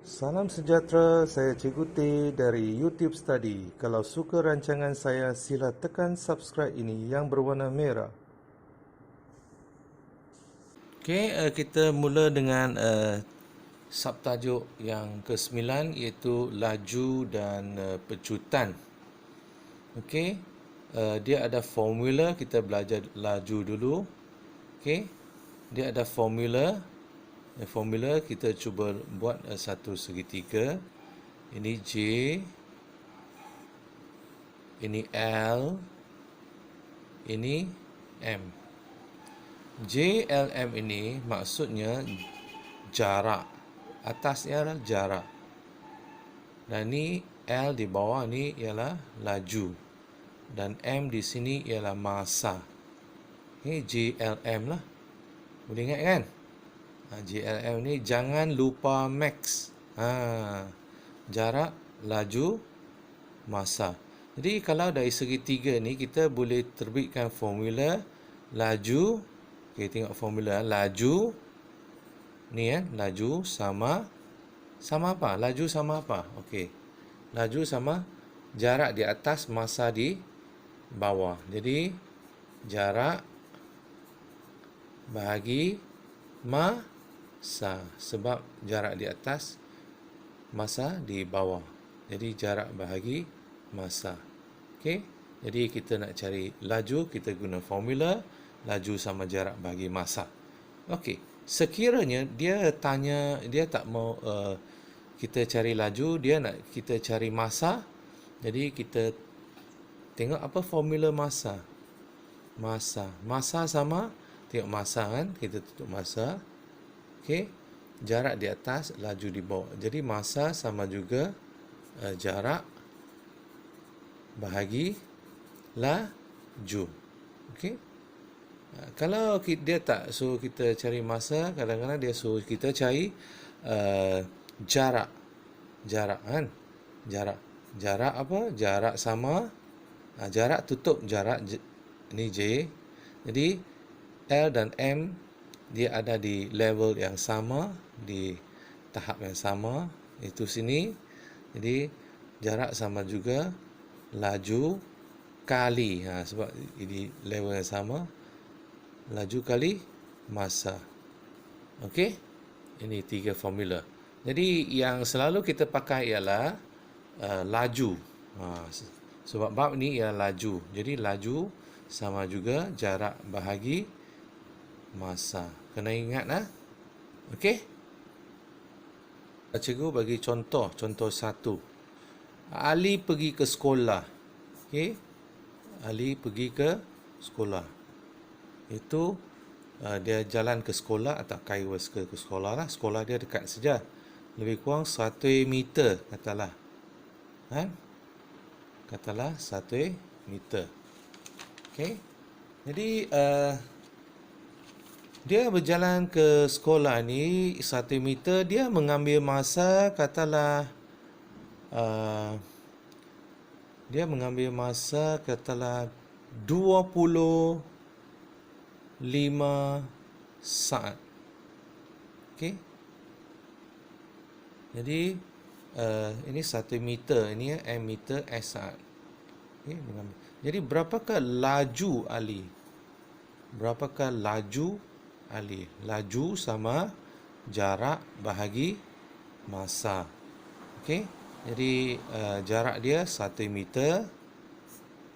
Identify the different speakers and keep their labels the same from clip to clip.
Speaker 1: Salam sejahtera, saya Cikgu T dari YouTube Study. Kalau suka rancangan saya, sila tekan subscribe ini yang berwarna merah. Okey, kita mula dengan subtajuk yang ke-9 iaitu laju dan pecutan. Okey, dia ada formula, kita belajar laju dulu. Okey, dia ada formula. Formula kita cuba buat satu segitiga. Ini J, ini L, ini M. JLM ini maksudnya jarak. Atasnya adalah jarak. Dan ini L di bawah ni ialah laju. Dan M di sini ialah masa. Ini JLM lah. Boleh ingat kan? JLM ni jangan lupa max. Jarak, laju, masa. Jadi kalau dari segitiga ni kita boleh terbitkan formula laju. Okey, tengok formula laju ni laju sama apa? Laju sama apa? Okey. Laju sama jarak di atas, masa di bawah. Jadi jarak bahagi masa, sebab jarak di atas, masa di bawah. Jadi jarak bahagi masa. Okey. Jadi kita nak cari laju, kita guna formula laju sama jarak bahagi masa. Okey. Sekiranya dia tak mau kita cari laju, dia nak kita cari masa. Jadi kita tengok apa formula masa. Masa sama, tengok masa kan, kita tutup masa. Okey. Jarak di atas, laju di bawah. Jadi masa sama juga jarak bahagi laju. Okey. Kalau dia tak suruh kita cari masa, kadang-kadang dia suruh kita cari jarak. Jarak kan? Jarak apa? Jarak sama. Jarak tutup jarak ni J. Jadi L dan M dia ada di level yang sama, di tahap yang sama, itu sini. Jadi jarak sama juga laju kali, sebab ini level yang sama, laju kali masa. Okey, ini 3 formula. Jadi yang selalu kita pakai ialah laju. Sebab bab ni ialah laju. Jadi laju sama juga jarak bahagi masa. Kena ingat Okey. Cikgu bagi contoh 1. Ali pergi ke sekolah. Okey. Ali pergi ke sekolah. Itu dia jalan ke sekolah atau kaiwas ke sekolah lah. Sekolah dia dekat saja. Lebih kurang 1 meter katalah. Katalah 1 meter. Okey. Jadi dia berjalan ke sekolah ni 1 meter, dia mengambil masa katalah dia mengambil masa katalah 25 saat. Okey. Jadi ini 1 meter, ini M meter S saat. Okey, jadi berapakah laju Ali? Berapakah laju Ali? Laju sama jarak bahagi masa. Okey. Jadi jarak dia 1 meter,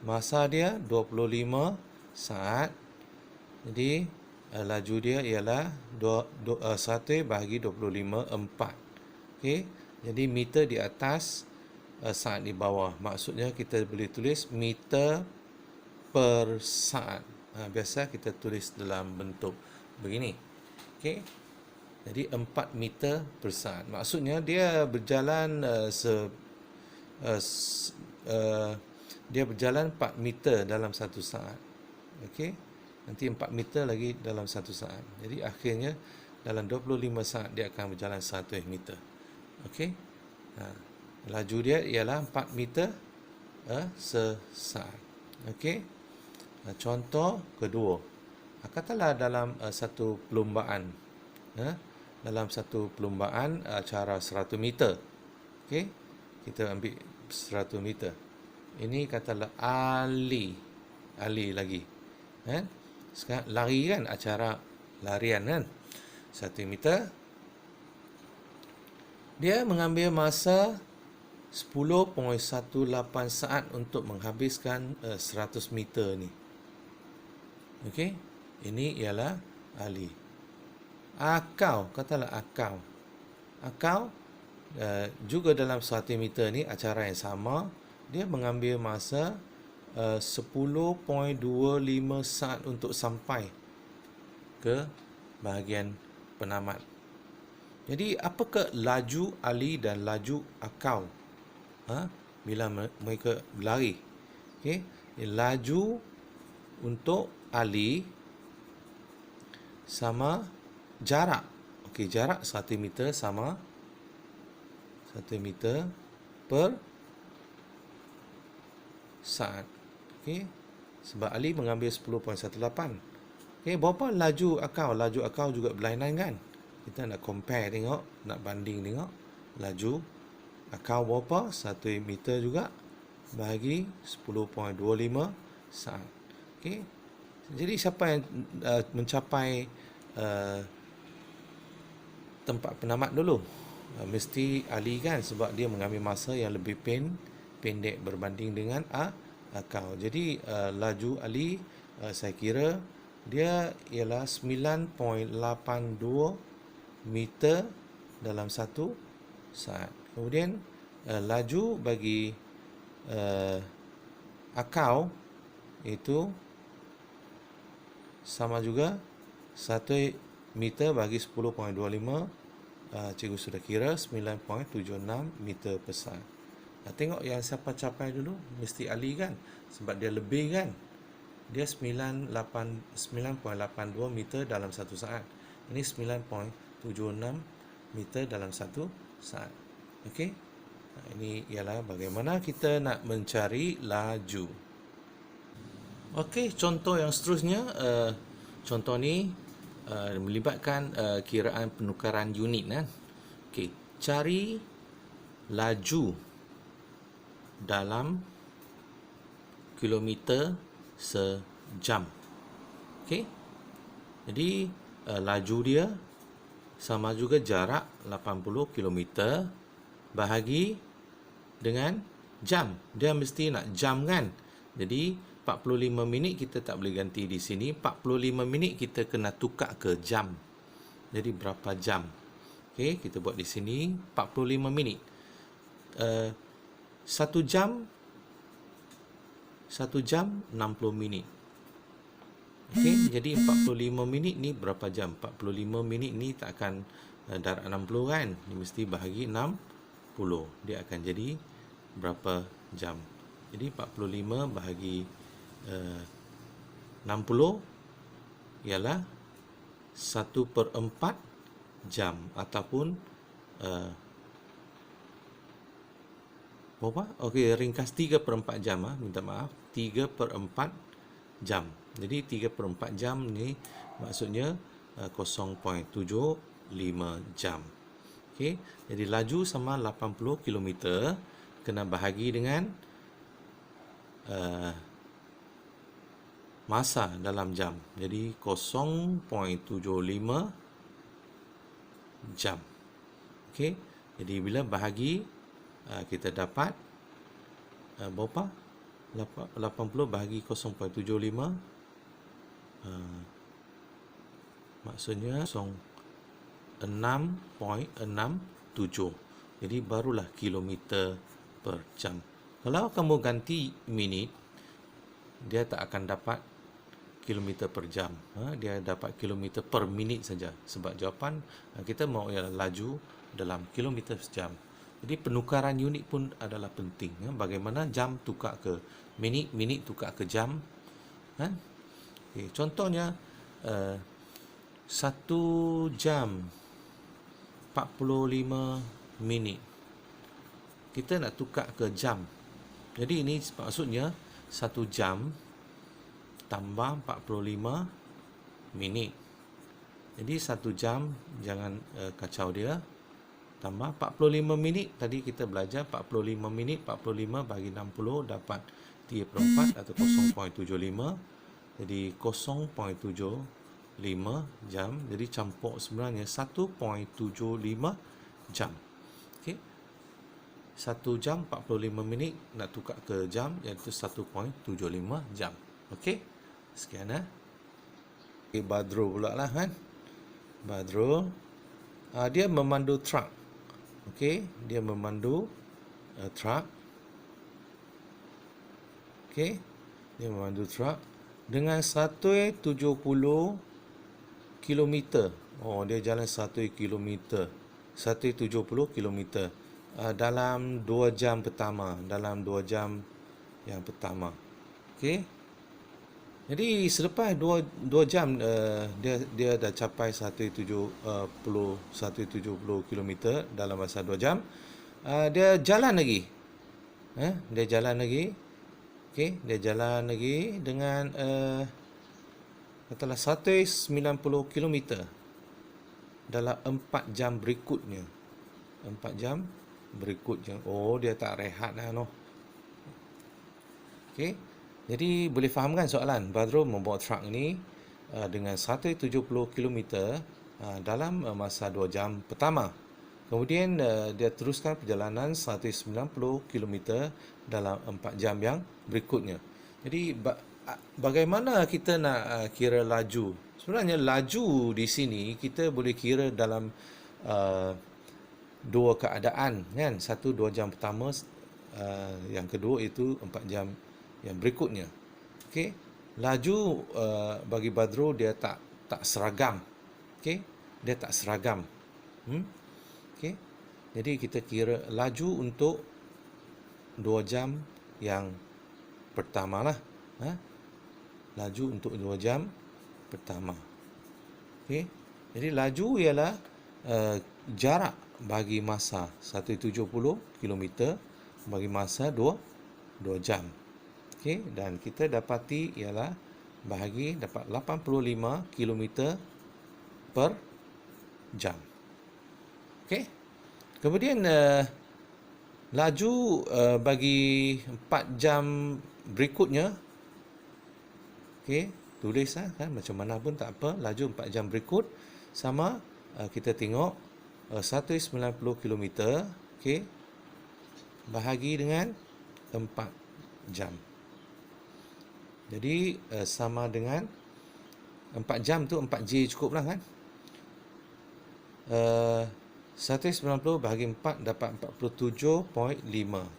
Speaker 1: masa dia 25 saat. Jadi laju dia ialah 1 bahagi 25, 4. Okey. Jadi meter di atas, saat di bawah. Maksudnya kita boleh tulis meter per saat. Biasa kita tulis dalam bentuk begini. Okey. Jadi 4 meter per saat. Maksudnya dia berjalan dia berjalan 4 meter dalam 1 saat. Okey. Nanti 4 meter lagi dalam 1 saat. Jadi akhirnya dalam 25 saat dia akan berjalan 1 meter. Okey. Laju dia ialah 4 meter sesaat. Okey. Contoh kedua. Katalah dalam satu perlombaan. dalam satu perlumbaan acara 100 meter. Okey, kita ambil 100 meter. Ini katalah Ali lagi. Kan? Sekarang lari kan, acara larian kan. 1 meter. Dia mengambil masa 10.18 saat untuk menghabiskan 100 meter ni. Okey, ini ialah Ali. Katalah Akau juga dalam 100 meter ni acara yang sama, dia mengambil masa 10.25 saat untuk sampai ke bahagian penamat. Jadi apakah laju Ali dan laju Akau bila mereka berlari? Okey, laju untuk Ali sama jarak. Okey, jarak 1 meter sama 1 meter per saat. Okey, sebab Ali mengambil 10.18. Okey, berapa laju Akau? Laju Akau juga berlainan kan? Kita nak compare tengok, nak banding tengok laju Akau berapa? 1 meter juga bahagi 10.25 saat. Okey, jadi siapa yang mencapai tempat penamat dulu? Mesti Ali kan, sebab dia mengambil masa yang lebih pendek berbanding dengan Akau. Jadi laju Ali saya kira dia ialah 9.82 meter dalam satu saat. Kemudian laju bagi Akau itu sama juga 1 meter bagi 10.25. Cikgu sudah kira 9.76 meter per saat. Tengok yang siapa capai dulu, mesti Ali kan, sebab dia lebih kan. Dia 9.82 meter dalam satu saat. Ini 9.76 meter dalam satu saat. Okey. Ini ialah bagaimana kita nak mencari laju. Okey, contoh yang seterusnya, contoh ni melibatkan kiraan penukaran unit kan. Okey, cari laju dalam kilometer sejam. Okey. Jadi laju dia sama juga jarak 80 km bahagi dengan jam. Dia mesti nak jam kan. Jadi 45 minit kita tak boleh ganti di sini. 45 minit kita kena tukar ke jam. Jadi berapa jam? Okey, kita buat di sini 45 minit. 1 jam 60 minit. Okey, jadi 45 minit ni berapa jam? 45 minit ni tak akan darab 60 kan? Dia mesti bahagi 60. Dia akan jadi berapa jam? Jadi 45 bahagi 60 ialah 1/4 jam ataupun berapa? Okey, ringkas 3/4 jam minta maaf, 3/4 jam. Jadi 3/4 jam ni maksudnya 0.75 jam. Okey, jadi laju sama 80 km kena bahagi dengan masa dalam jam. Jadi 0.75 jam. Okey, jadi bila bahagi kita dapat berapa? 80 bahagi 0.75 maksudnya 6.67. Jadi barulah kilometer per jam. Kalau kamu ganti minit, dia tak akan dapat kilometer per jam. Dia dapat kilometer per minit saja. Sebab jawapan kita mau ialah laju dalam kilometer sejam. Jadi penukaran unit pun adalah penting. Bagaimana jam tukar ke minit, minit tukar ke jam. Okay, contohnya 1 jam 45 minit. Kita nak tukar ke jam. Jadi ini maksudnya 1 jam tambah 45 minit. Jadi 1 jam, jangan kacau dia. Tambah 45 minit, tadi kita belajar 45 minit, 45 bagi 60 dapat 3/4 atau 0.75. Jadi 0.75 jam. Jadi campur sebenarnya 1.75 jam. Okey. 1 jam 45 minit nak tukar ke jam, iaitu 1.75 jam. Okey. Sekian Badrul pula lah kan. Badrul dia memandu truk. Okey, dia memandu truk. Okey, dia memandu truk dengan 170 kilometer. Oh, dia jalan 1 kilometer. 170 kilometer dalam 2 jam pertama, dalam 2 jam yang pertama. Okey. Jadi selepas 2 jam dia dah capai 170 kilometer dalam masa 2 jam. Dia jalan lagi. Dia jalan lagi. Okey, dia jalan lagi dengan katalah 190 kilometer dalam 4 jam berikutnya. 4 jam berikutnya. Oh, dia tak rehat dah noh. Okey. Jadi boleh fahamkan soalan. Badrul membawa truk ini dengan 170 km dalam masa 2 jam pertama. Kemudian dia teruskan perjalanan 190 km dalam 4 jam yang berikutnya. Jadi bagaimana kita nak kira laju? Sebenarnya laju di sini kita boleh kira dalam dua keadaan kan. Satu 2 jam pertama, yang kedua itu 4 jam yang berikutnya. Okey, laju bagi Badrul dia tak seragam. Okey, dia tak seragam. Okey, jadi kita kira laju untuk 2 jam yang pertama lah. Laju untuk 2 jam pertama. Okey, jadi laju ialah jarak bagi masa 170 km bagi masa 2 jam. Okey, dan kita dapati ialah bahagi dapat 85 km per jam. Okey. Kemudian laju bagi 4 jam berikutnya. Okey, tulis kan macam mana pun tak apa. Laju 4 jam berikut sama kita tengok 190 km, okey, bahagi dengan 4 jam. Jadi sama dengan 4 jam tu 4J cukup lah kan. 190 bahagi 4 dapat 47.5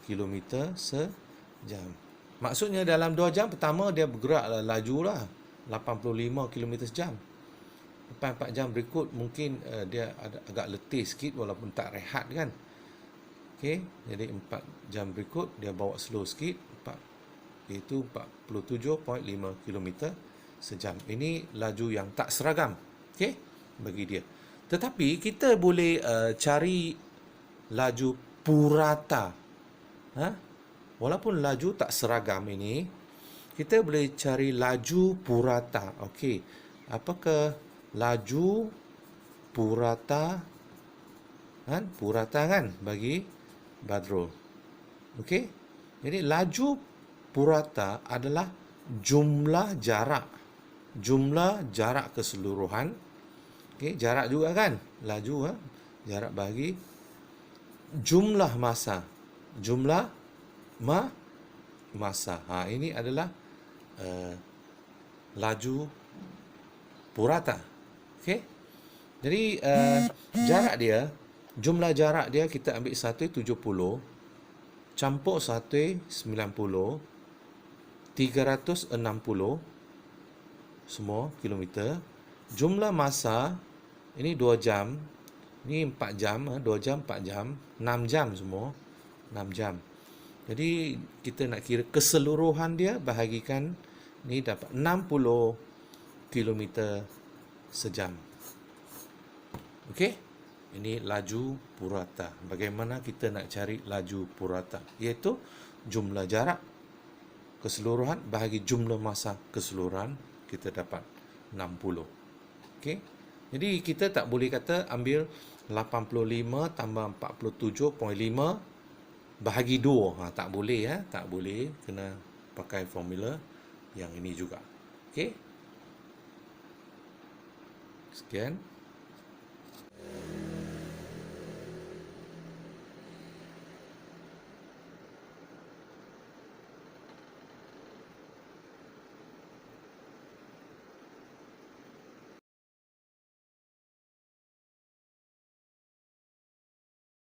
Speaker 1: km sejam. Maksudnya dalam 2 jam pertama dia bergerak laju lah 85 km sejam. Lepas 4 jam berikut mungkin dia agak letih sikit walaupun tak rehat kan. Okey, jadi 4 jam berikut dia bawa slow sikit, iaitu 47.5 km sejam. Ini laju yang tak seragam, okey, bagi dia. Tetapi kita boleh cari laju purata. Walaupun laju tak seragam ini, kita boleh cari laju purata. Okey, apakah laju purata? Purata kan bagi Badrul. Okey, jadi laju purata adalah jumlah jarak keseluruhan. Okey, jarak juga kan laju, jarak bagi jumlah masa, masa. Ini adalah laju purata. Okey, jadi jumlah jarak dia kita ambil 170 campur 190, 360 semua kilometer. Jumlah masa ini 2 jam, ini 4 jam, 2 jam 4 jam, 6 jam semua, 6 jam. Jadi kita nak kira keseluruhan dia, bahagikan ni dapat 60 kilometer sejam. Okey, ini laju purata. Bagaimana kita nak cari laju purata? Iaitu jumlah jarak keseluruhan bahagi jumlah masa keseluruhan, kita dapat 60. Okey. Jadi kita tak boleh kata ambil 85 tambah 47.5 bahagi 2. Tak boleh ya, tak boleh. Kena pakai formula yang ini juga. Okey. Sekian.